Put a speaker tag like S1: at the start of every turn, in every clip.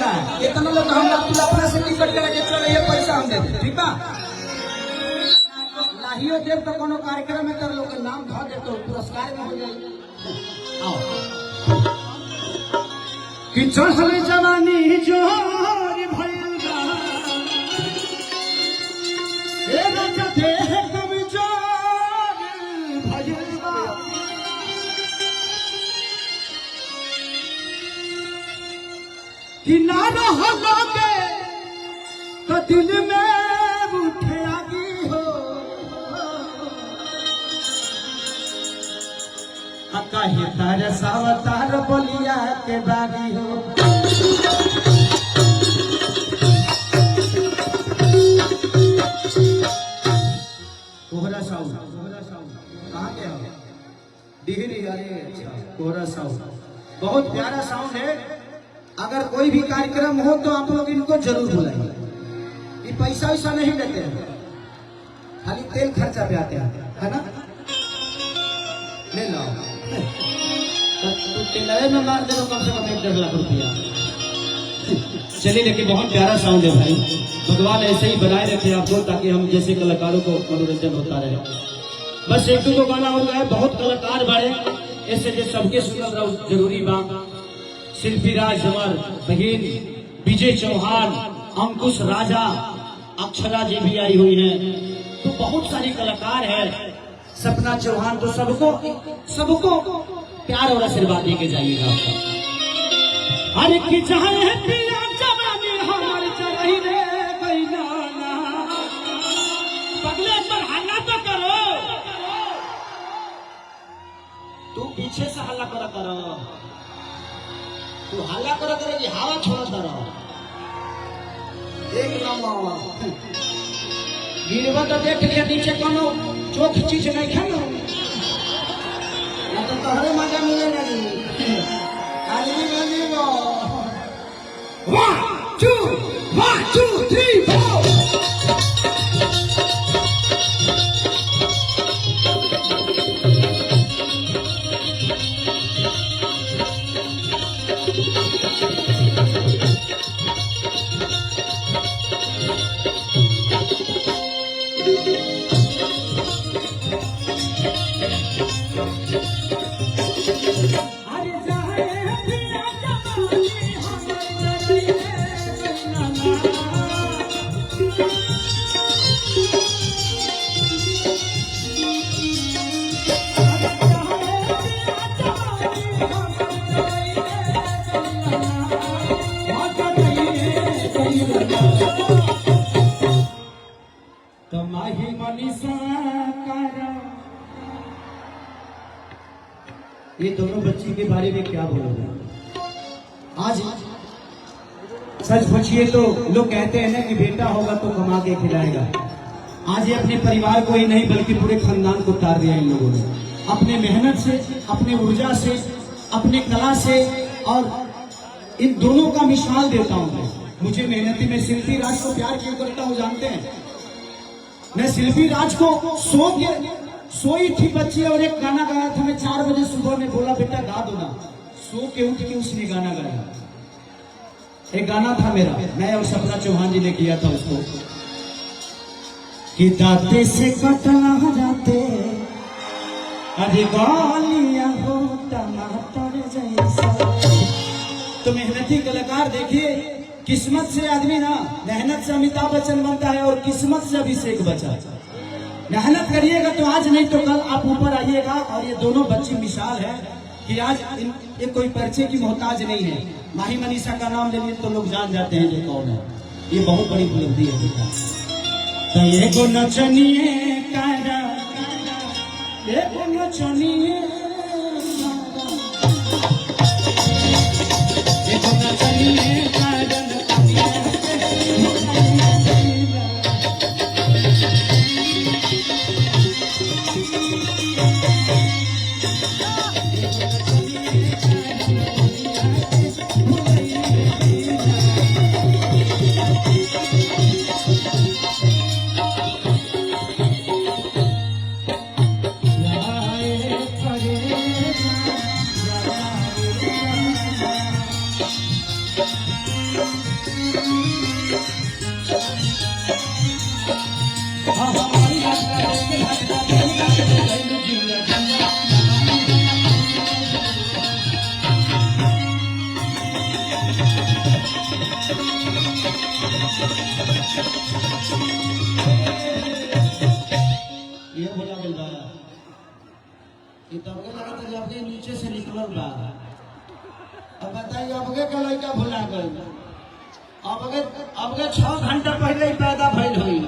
S1: रहा है, इतना लोग हम अपना से टिकट करके चले, ये पैसा हम दे दे, ठीक बा? लाहियो देव तो कोनो कार्यक्रम में कर लोग नाम धो दे तो पुरस्कार में हो जाए। आओ
S2: कि चढ़ल जवानी जोर भइल बा, ए राजा देह कमजोर भइल बा, कि ना रहलोगे तो दिल में उठे आगी हो, कहे तार सावतार बोलिया के बागी हो। कोहरा साउंड कहाँ के हो? डिहरी। अरे अच्छा, कोहरा साउंड बहुत प्यारा साउंड है। अगर कोई भी कार्यक्रम हो तो आप लोग इनको जरूर बुलाइए। ये पैसा वैसा नहीं लेते हैं, खाली तेल खर्चा पे आते हैं, है ना? ले लो
S1: तो टेलर में मार दे तो कम से कम 1-1.5 लाख रुपया।
S2: चलिए, लेकिन बहुत प्यारा साउंड है भाई। भगवान ऐसे ही बनाए रखे आपको, ताकि हम जैसे कलाकारों को मनोरंजन होता रहे। बस एक दो गाना हो गया, बहुत कलाकार बाड़े ऐसे जो सबके सुनना जरूरी बा। शिल्पी राज हमार बहन, विजय चौहान, अंकुश राजा, अक्षरा जी भी आई हुई है, तो बहुत सारे कलाकार है। सपना चौहान, तो सबको प्यार और आशीर्वाद दे के जाइएगा आपका। अरे की चाहे पिया जवानी हमार चरही रे गइलाना, पगले पर हल्ला तो करो, तू पीछे से हल्ला करो, तू हल्ला करो कि हवा छोड़ रहा। एक नंबर गिरवा तो देख लिया, नीचे कोनो चोख चीज नहीं खाना,
S1: तो तोहरे मजा मिलेगा नहीं। आदमी बनेगा।
S2: 1 2 3 4। ये दोनों बच्ची के बारे में क्या बोलोगे? आज सच पूछिए तो लोग कहते हैं ना कि बेटा होगा तो कमा के खिलाएगा। आज ये अपने परिवार को ही नहीं बल्कि पूरे खानदान को तार दिया इन लोगों ने, अपने मेहनत से, अपने ऊर्जा से, अपने कला से। और इन दोनों का मिसाल देता हूं मैं। मुझे मेहनती, मैं शिल्पी राज को प्यार क्यों करता हूं जानते हैं? मैं शिल्पी राज को सोई थी बच्ची और एक गाना गाया था। मैं 4 बजे सुबह में बोला बेटा गा दो ना, सो के उठ के उसने गाना गाया। एक गाना था मेरा, मैं और सपना चौहान जी ने किया था उसको, कि दाते से कटना जाते अरे गालियां हो टमाटर जैसा। तो मेहनती कलाकार देखिए, किस्मत से आदमी ना, मेहनत से अमिताभ बच्चन बनता है और किस्मत से अभिषेक बच्चन। मेहनत करिएगा तो आज नहीं तो कल आप ऊपर आइएगा। और ये दोनों बच्ची मिसाल है कि आज ये कोई परिचय की मोहताज नहीं है। माही मनीषा का नाम ले लिए तो लोग जान जाते हैं जो कौन है। ये बहुत बड़ी उपलब्धि है बेटा। तो ये को नचनिए कारा, ये को नचनिए, ये को नचनिए कारा।
S1: ये भोला बोल रहा है ये तब के लगा था जब के नीचे से निकलल बा। अब बताइए अब के का लड़का भुला गई। अब के 6 घंटा पहले ही पैदा भइल हुई।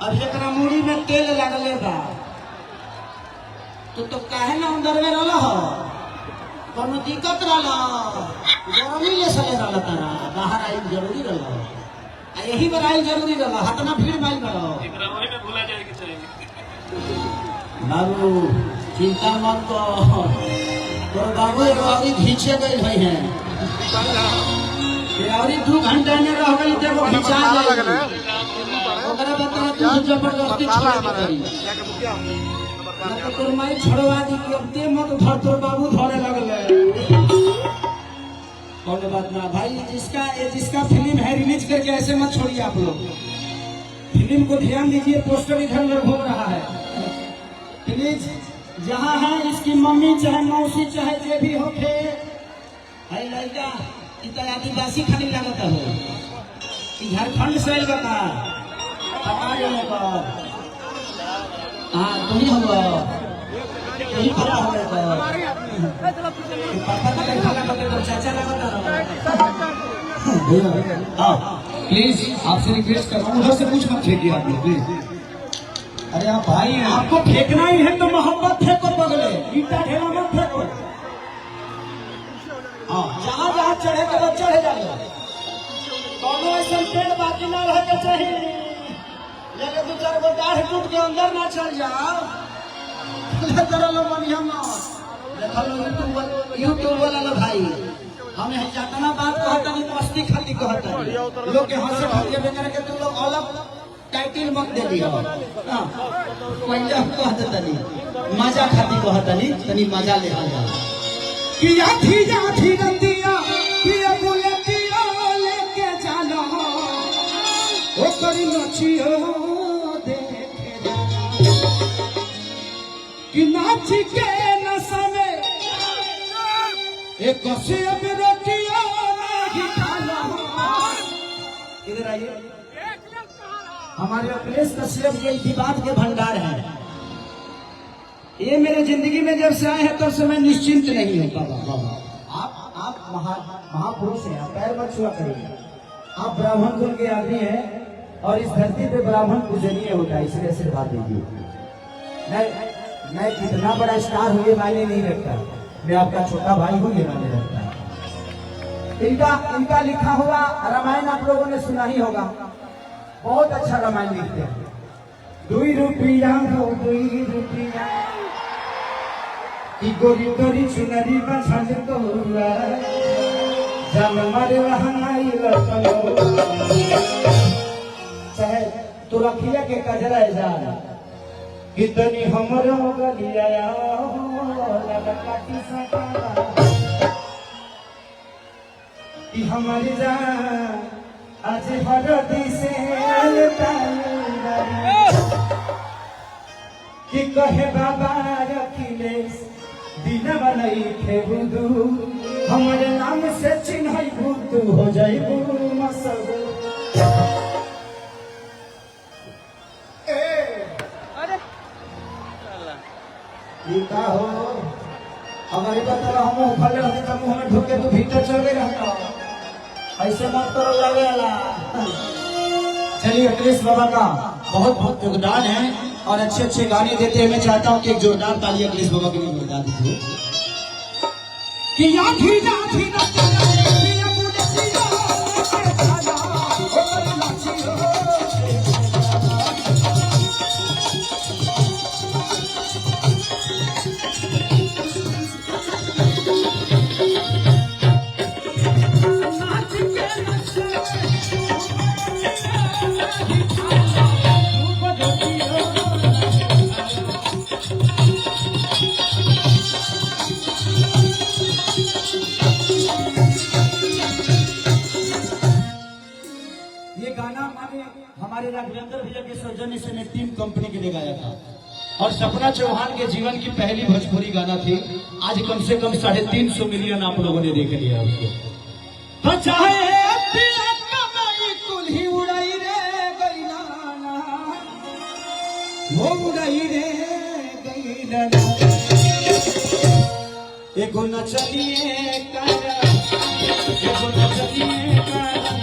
S1: अब एकरा मुड़ी में तेल लगले बा तो काहे ना अंदर में रहल हो कोनो दिक्कत रहल गर्मी ले सले रहल तारा बाहर आई जरूरी रहल आ यही बार आई जरूरी रहल हतना भीड़ माइल करो
S3: एकरा वही में भुला जाए के चाहिए।
S1: बाबू चिंता मत करो तोर बाबू अभी घींचे गए भाई हैं अभी 2 घंटा में रह गई तो वो घिंचा गई ओकरा बता तू जबरदस्ती छोड़ करी तो तोर माई छोड़वा दी कि अब ते मत धर तोर बाबू धरे लगले कौन बात ना भाई जिसका फिल्म है रिलीज करके ऐसे मत छोड़िए आप लोग। फिल्म को ध्यान दीजिए पोस्टर इधर उधर घूम रहा है प्लीज। जहाँ है इसकी मम्मी चाहे मौसी चाहे जो भी हो थे लड़का इतना आदिवासी खाली लगता हो कि झारखंड से बता हाँ तुम ही होगा यही खड़ा हो पापा का खाना करते तो चाचा लगता
S2: प्लीज आपसे रिक्वेस्ट कर रहा हूँ, उधर से कुछ मत फेंकिए आप लोग प्लीज। अरे आप भाई हैं,
S1: आपको फेंकना ही है तो मोहब्बत फेंको बगले ईटा ढेला मत फेंको। हाँ जहाँ जहाँ चढ़े के बाद चढ़े जाएगा दोनों ऐसा पेड़ बाकी ना रह के चाहिए लगे 2-4 गो दाढ़ टूट के अंदर ना चल जाओ यूट्यूब वाला लो भाई हमें जितना बात कहता नहीं मस्ती खाती कहता लोग के हंसे खाते बेचारे के तुम लोग अलग टाइटिल मत दे दियो पहले हम कहते तनी मजा खाती कहता नहीं तनी मजा ले आ जा कि आधी आधी रतिया कि बुलेटिया लेके जाना ओ करी नचियो देखे कि नाच के नशा में एक से अब रोटिया नहीं खाना। इधर आइए हमारे अखिलेश कश्यप ये इतिबात के भंडार है। ये मेरे जिंदगी में जब से आए हैं तब से मैं निश्चिंत नहीं हूँ। बाबा आप महापुरुष हैं, आप पैर मत छुआ करिए। आप ब्राह्मण कुल के आदमी हैं और इस धरती पे ब्राह्मण पूजनीय होता है, इसलिए आशीर्वाद दीजिए। मैं कितना बड़ा स्टार हूँ ये मायने नहीं रखता, मैं आपका छोटा भाई हूँ ये मायने रखता है। इनका लिखा हुआ रामायण आप लोगों ने सुना ही होगा, बहुत अच्छा रामायण लिखते हैं। 2 रुपया हो 2 रुपया गोरी गोरी चुनरी बछल तोरा जम मारे रहनाई लटलो चाहे तो रखिया के कजरा जा कितनी हमरो गलिया लगा काटी सका कि हमारी जान आज हरदी से कि कहे बाबा अखिलेश दिन बनई थे बुदू हमारे नाम से चिन्ह बुदू हो जाई मसब। का हो हमारी बात हम उखले होते तो मुंह में ढुके तो भीतर चल गए रहता ऐसे मत करो लगेला। चलिए अखिलेश बाबा का बहुत बहुत योगदान है और अच्छे अच्छे गाने देते हैं। मैं चाहता हूँ कि एक जोरदार ताली अखिलेश बाबा के लिए बजा दीजिए कि याठी याठी हमारे राघवेंद्र भैया के सौजन्य से टीम कंपनी के लिए गाया था और सपना चौहान के जीवन की पहली भोजपुरी गाना थी। आज कम से कम 350 मिलियन आप लोगों ने देख लिया उसको। बचाए पिया कमाई कुल्ही उड़ाई रे गैलाना, वो उड़ाई रे गैलाना। एगो नचनिए कारा, एगो नचनिए कारा।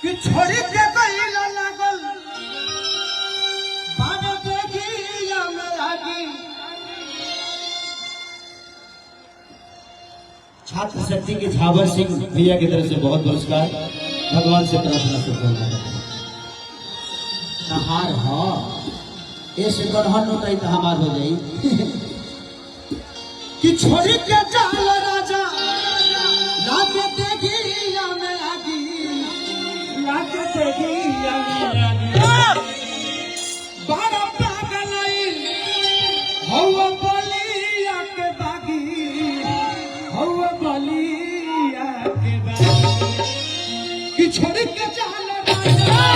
S1: कि छोड़ी के गईला लागल बाबा देखिया मेरा की।
S2: छात्र शक्ति के झावर सिंह भैया की तरफ से बहुत पुरस्कार। भगवान से प्रार्थना करता हूँ नहार हो ऐसे गढ़हन होता ही तो हमार हो जाई।
S1: कि छोड़ी के जाल राजा लागे देखिया मेरा की, लागे देखिया मेरा की। बारा पागल हवा बलिया के बागी, हवा बलिया के बागी। कि छोड़ी के जाल राजा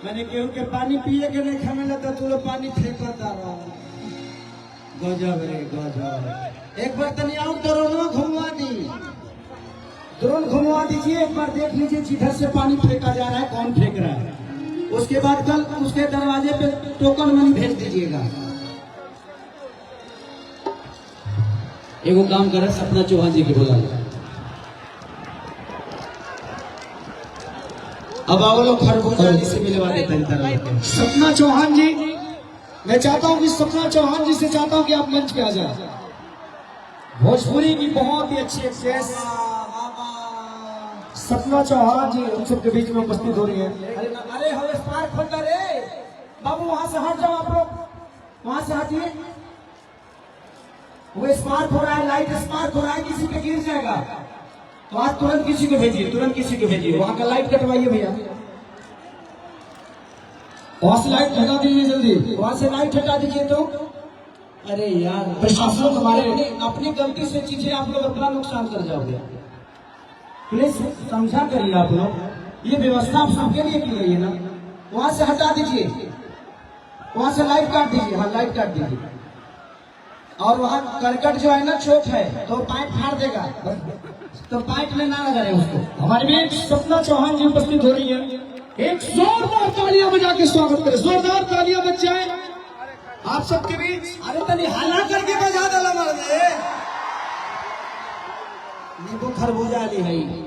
S1: मैंने केहू के पानी पिए के नहीं खाने लगा तू लोग पानी फेंकता रहा। गजब रे गजब। एक बार तनी और ड्रोन घुमवा दी, ड्रोन घुमवा दीजिए एक बार, देख लीजिए जिधर से पानी फेंका जा रहा है कौन फेंक रहा है। उसके बाद कल उसके दरवाजे पे टोकन मनी भेज दीजिएगा।
S2: एगो काम करे सपना चौहान जी के बोला
S1: अब आओ लोग खरबूजा जी से मिलवा देते हैं। सपना चौहान जी, मैं चाहता हूँ कि सपना चौहान जी से चाहता हूँ कि आप मंच पे आ जाए। भोजपुरी की बहुत ही अच्छी एक्ट्रेस सपना चौहान जी हम सबके बीच में उपस्थित हो रही है। अरे हम स्पार्क खोलता रे बाबू, वहां से हट जाओ आप लोग, वहां से हटिए। वो स्पार्क हो रहा है, लाइट स्पार्क हो रहा है, किसी पे गिर जाएगा तो आज तुरंत किसी को भेजिए, तुरंत किसी को भेजिए। वहां का लाइट कटवाइए भैया, वहां से लाइट हटा दीजिए जल्दी, वहां से लाइट हटा दीजिए। तो अरे यार प्रशासन हमारे अपनी गलती से चीजें आप लोग अपना नुकसान कर जाओगे। प्लीज समझा करिए आप लोग, ये व्यवस्था आप सबके लिए की गई है ना। वहां से हटा दीजिए, वहां से लाइट काट दीजिए, हाँ लाइट काट दीजिए। और वहां करकट जो है ना चौक है तो पाइप फाड़ देगा, तो पाइप में ना लगा रहे उसको। हमारे बीच सपना चौहान जी उपस्थित हो रही है, एक जोरदार तालियां बजा के स्वागत करें, जोरदार तालियां बज जाए आप सबके बीच। अरे तनी हल्ला करके बजा डाला मार दे, नींबू खरबूजा ली भाई।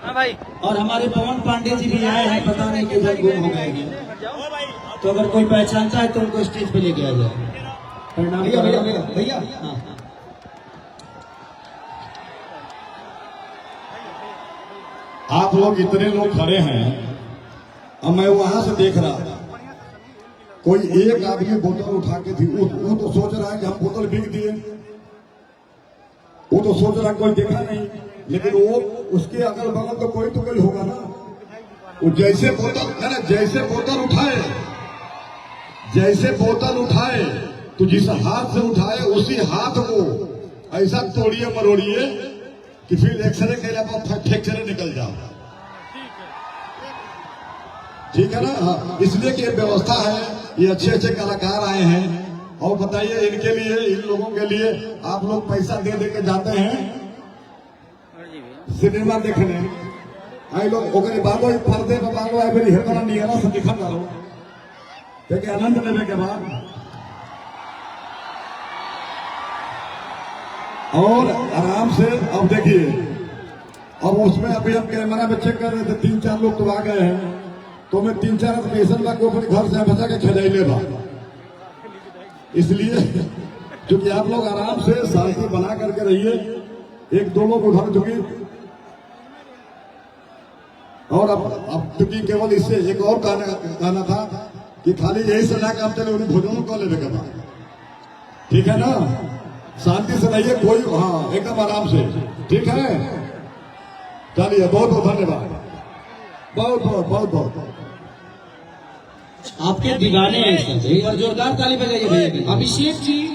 S3: हाँ भाई,
S2: और हमारे पवन पांडे जी भी आए हैं, पता नहीं किधर गुम हो गए हैं। तो अगर कोई पहचानता है तो उनको स्टेज पे लेके आ जाए। प्रणाम
S1: भैया भैया भैया भैया।
S2: हाँ।
S4: आप लोग इतने लोग खड़े हैं, अब मैं वहां से देख रहा था, कोई एक आदमी बोतल उठा के थी, वो तो सोच रहा है कि हम बोतल बिक दिए, वो तो सोच रहा है कोई देखा नहीं, लेकिन वो उसके अगल बगल तो कोई होगा ना। वो जैसे बोतल उठाए तो जिस हाथ से उठाए उसी हाथ को ऐसा तोड़िए मरोड़िए कि फिर एक्सरे के बाद फ्रैक्चर निकल जाओ। ठीक है ना? हाँ, इसलिए कि ये व्यवस्था है, ये अच्छे अच्छे कलाकार आए हैं। और बताइए, इनके लिए, इन लोगों के लिए आप लोग पैसा दे के जाते हैं सिनेमा देखने। आई लोग ओकरे बागो पर्दे में बागो आई मेरी हेतना नियरा से दिखा करो, देखिए आनंद लेने के बाद। और आराम से अब देखिए, अब उसमें अभी हम कैमरा में चेक कर रहे थे, 3-4 लोग तो आ गए हैं, तो मैं 3-4 स्टेशन ला के अपने घर से बचा के खिलाइले बा। इसलिए क्योंकि आप लोग आराम से शांति बना करके रहिए, 1-2 लोग उधर चुकी। और अब क्योंकि केवल इससे एक और कहना था कि खाली यही से ना काम चले, उन्हें भोजन को लेने के बाद। ठीक है ना? शांति से रहिए, कोई, हाँ एकदम आराम से। ठीक है, चलिए, बहुत बहुत धन्यवाद, बहुत बहुत बहुत बहुत।
S2: आपके दीवाने हैं सब, एक बार जोरदार ताली बजाइए भैया।
S1: अभिषेक जी,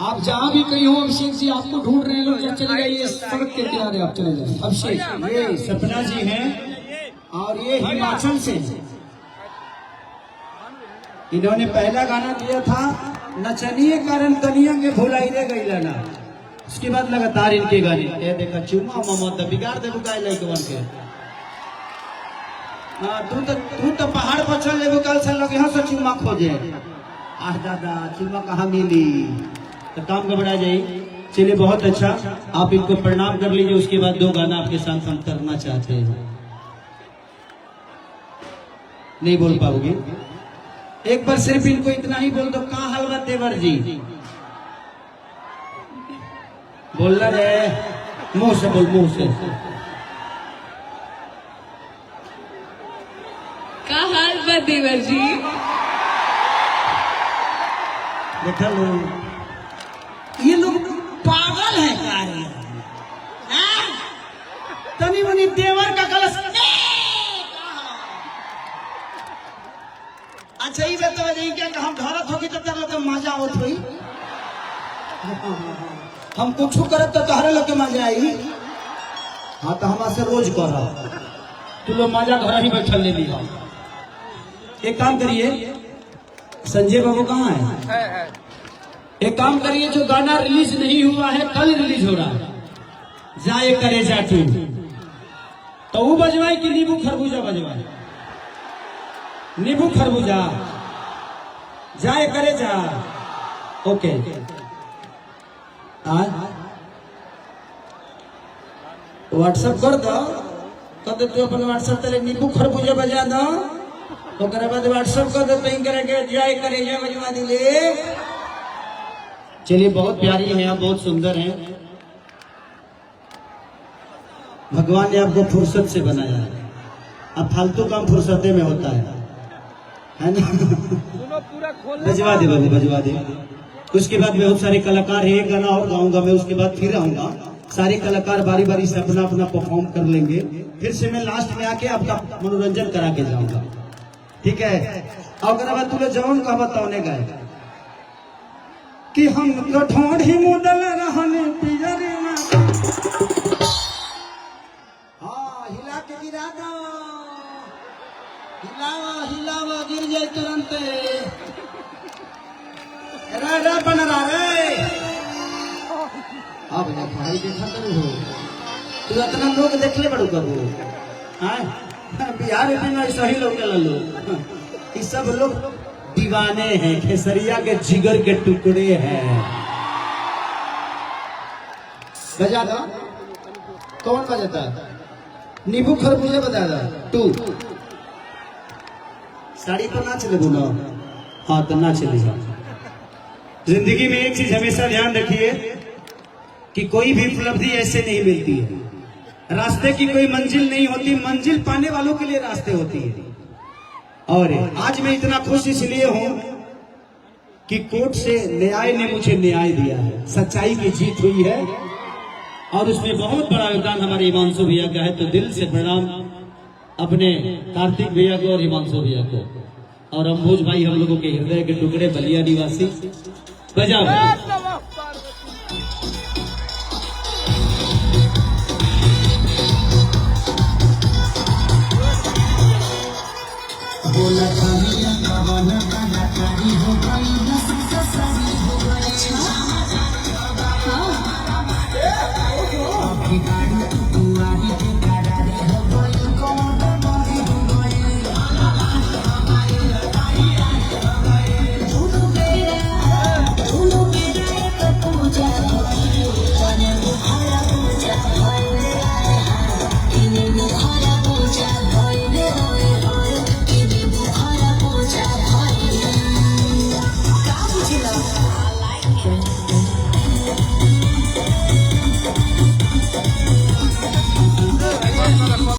S1: आप जहाँ भी कहीं हो, अभिषेक जी आपको ढूंढ रहे हैं लोग, या चले जाइए सड़क के किनारे, आप चले जाइए। अभिषेक,
S2: ये सपना जी हैं और ये हिमाचल से। इन्होंने पहला गाना दिया था नचनिए कारण तनिया के भुलाई रे गई लाना। उसके बाद लगातार इनके गाने, ये देखा चुमा ममता बिगाड़ दे बुकाई लाइक बन के। हाँ, तू तो पहाड़ पर चल ले, कल से लोग यहाँ से चुमा खोजे। आह दादा, चुमा कहाँ मिली? तो काम घबरा जाइए। चलिए, बहुत अच्छा, आप इनको प्रणाम कर लीजिए। उसके बाद 2 गाना आपके साथ हम करना चाहते हैं। नहीं बोल पाओगे? एक बार सिर्फ इनको इतना ही बोल दो, कहाँ हलवा तेवर जी? बोलना रे, मुंह से बोल, मुंह से।
S5: का हाल बा देवर जी?
S2: देखा लो, ये लोग पागल है कार्य। तनी मनी देवर का कलश। अच्छा, ये बताओ नहीं क्या हम घरत होगी तो तेरे लोग के मजा आवत हुई? हम कुछ करब तो तहरे लोग के मजा आई। हाँ, तो हमारे से रोज कर तू लोग मजा घर ही बैठल ले लिया। एक काम करिए, संजय बाबू कहाँ है? एक काम करिए, जो गाना रिलीज नहीं हुआ है, कल रिलीज हो रहा है, जाए करे जाटू, तो वो बजवाए कि नींबू खरबूजा बजवाए? नींबू खरबूजा, जाए करे जा। ओके, व्हाट्सएप कर दो, कहते तू अपन व्हाट्सएप तले नींबू खरबूजा बजा दो, तो बाद व्हाट्सएप कर दो, तो करेंगे जाए करे जा बजवा दिले। चलिए, बहुत प्यारी हैं आप, बहुत सुंदर हैं। भगवान ने आपको फुर्सत से बनाया है। अब फालतू काम फुर्सते में होता है ना। बजवा दे बाबू, बजवा दे। उसके बाद बहुत सारे कलाकार है, एक गाना और गाऊंगा मैं, उसके बाद फिर आऊंगा। सारे कलाकार बारी बारी से अपना अपना परफॉर्म कर लेंगे, फिर से मैं लास्ट में आके आपका मनोरंजन करा के जाऊंगा, ठीक है। और बाद तुले जवान का बताने गए कि हम कठोर ही मुदल रहने पिजरे में। हाँ, हिला के गिरा दो, हिलावा हिलावा गिर जाए तुरंत। राडा बन रहा रे। अब जब भाई देखा तो हो तू इतना लोग देख ले बड़ू कबू। हाँ, बिहार में सही लोग के लो, ये सब लोग दीवाने हैं, खेसरिया के जिगर के टुकड़े हैं। बजा दो। कौन बजाता? नींबू खरबूजे बजा दो। तू साड़ी पर ना चले बोलो। हाँ तो ना चलेगा। जिंदगी में एक चीज हमेशा ध्यान रखिए कि कोई भी उपलब्धि ऐसे नहीं मिलती है। रास्ते की कोई मंजिल नहीं होती, मंजिल पाने वालों के लिए रास्ते होती है। और आज मैं इतना खुश इसलिए हूं कि कोर्ट से न्याय ने मुझे न्याय दिया है, सच्चाई की जीत हुई है। और उसमें बहुत बड़ा योगदान हमारे हिमांशु भैया का है। तो दिल से प्रणाम अपने कार्तिक भैया को और हिमांशु भैया को, और अंबुज भाई हम लोगों के हृदय के टुकड़े, बलिया निवासी। बजाओ। बोला हो गई, हो गई।